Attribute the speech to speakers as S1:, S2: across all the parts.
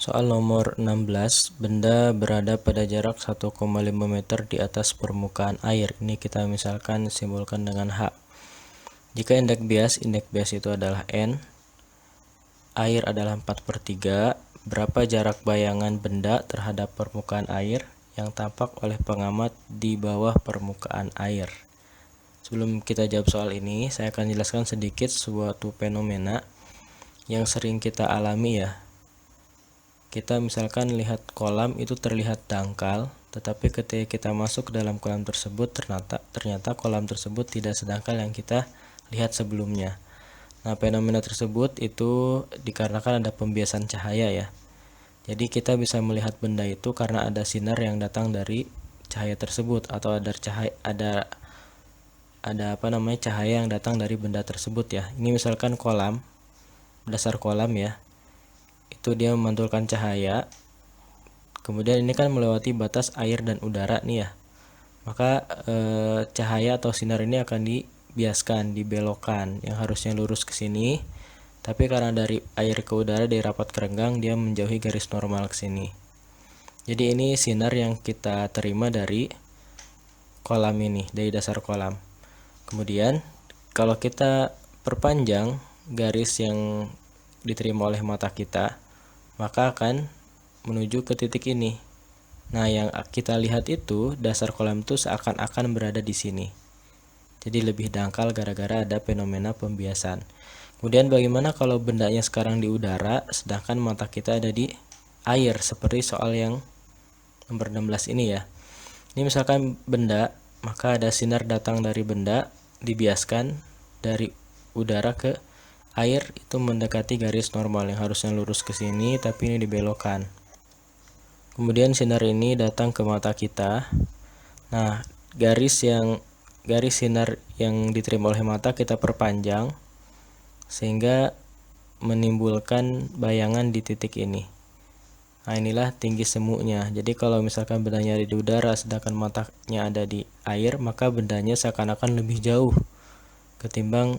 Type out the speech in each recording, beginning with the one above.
S1: Soal nomor 16, benda berada pada jarak 1,5 meter di atas permukaan air. Ini kita misalkan simbolkan dengan H. Jika indeks bias itu adalah N, air adalah 4/3, berapa jarak bayangan benda terhadap permukaan air yang tampak oleh pengamat di bawah permukaan air? Sebelum kita jawab soal ini, saya akan jelaskan sedikit suatu fenomena yang sering kita alami ya. Kita misalkan lihat kolam itu terlihat dangkal, tetapi ketika kita masuk ke dalam kolam tersebut ternyata kolam tersebut tidak sedangkal yang kita lihat sebelumnya. Nah, fenomena tersebut itu dikarenakan ada pembiasan cahaya ya. Jadi kita bisa melihat benda itu karena ada sinar yang datang dari cahaya tersebut, atau ada cahaya yang datang dari benda tersebut ya. Ini misalkan kolam, dasar kolam ya. Itu dia memantulkan cahaya. Kemudian ini kan melewati batas air dan udara nih ya. Maka cahaya atau sinar ini akan dibiaskan, dibelokkan, yang harusnya lurus ke sini, tapi karena dari air ke udara dari rapat ke renggang dia menjauhi garis normal ke sini. Jadi ini sinar yang kita terima dari kolam ini, dari dasar kolam. Kemudian kalau kita perpanjang garis yang diterima oleh mata kita, maka akan menuju ke titik ini. Nah, yang kita lihat itu dasar kolam itu seakan-akan berada di sini. Jadi lebih dangkal gara-gara ada fenomena pembiasan. Kemudian bagaimana kalau bendanya sekarang di udara sedangkan mata kita ada di air, seperti soal yang nomor 16 ini ya. Ini misalkan benda, maka ada sinar datang dari benda, dibiaskan dari udara ke air, itu mendekati garis normal yang harusnya lurus ke sini, tapi ini dibelokkan. Kemudian sinar ini datang ke mata kita. Nah, garis sinar yang diterima oleh mata kita perpanjang sehingga menimbulkan bayangan di titik ini. Nah, inilah tinggi semunya. Jadi kalau misalkan bendanya ada di udara sedangkan matanya ada di air, maka bendanya seakan-akan lebih jauh ketimbang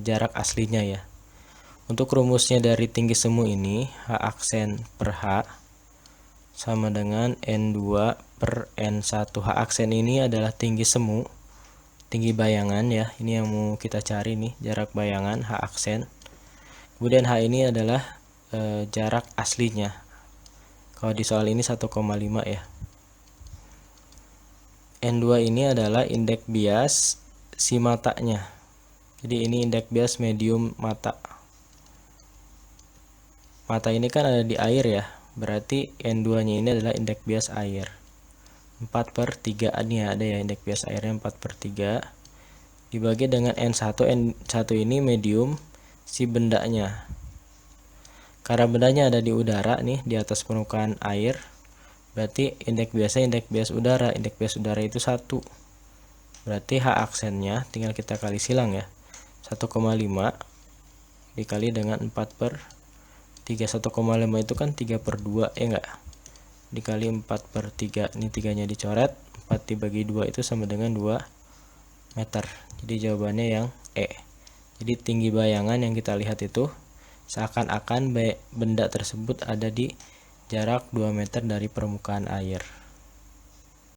S1: jarak aslinya ya. Untuk rumusnya dari tinggi semu ini, H aksen per H sama dengan N2 per N1. H aksen ini adalah tinggi semu, tinggi bayangan ya. Ini yang mau kita cari nih, jarak bayangan H aksen. Kemudian H ini adalah jarak aslinya. Kalau di soal ini 1,5 ya. N2 ini adalah indeks bias si matanya. Jadi ini indeks bias medium mata. Mata ini kan ada di air ya, berarti N2 nya ini adalah indeks bias air. 4/3 ini ada ya, indeks bias airnya 4/3 dibagi dengan N1. N1 ini medium si bendanya. Karena bendanya ada di udara nih, di atas permukaan air, berarti indeks bias udara. Indeks bias udara itu 1. Berarti H aksennya tinggal kita kali silang ya. 1,5 dikali dengan 4/3. 1,5 itu kan 3/2 ya enggak? Dikali 4/3. Ini 3-nya dicoret, 4 dibagi 2 itu sama dengan 2 meter. Jadi jawabannya yang E. Jadi tinggi bayangan yang kita lihat itu seakan-akan benda tersebut ada di jarak 2 meter dari permukaan air.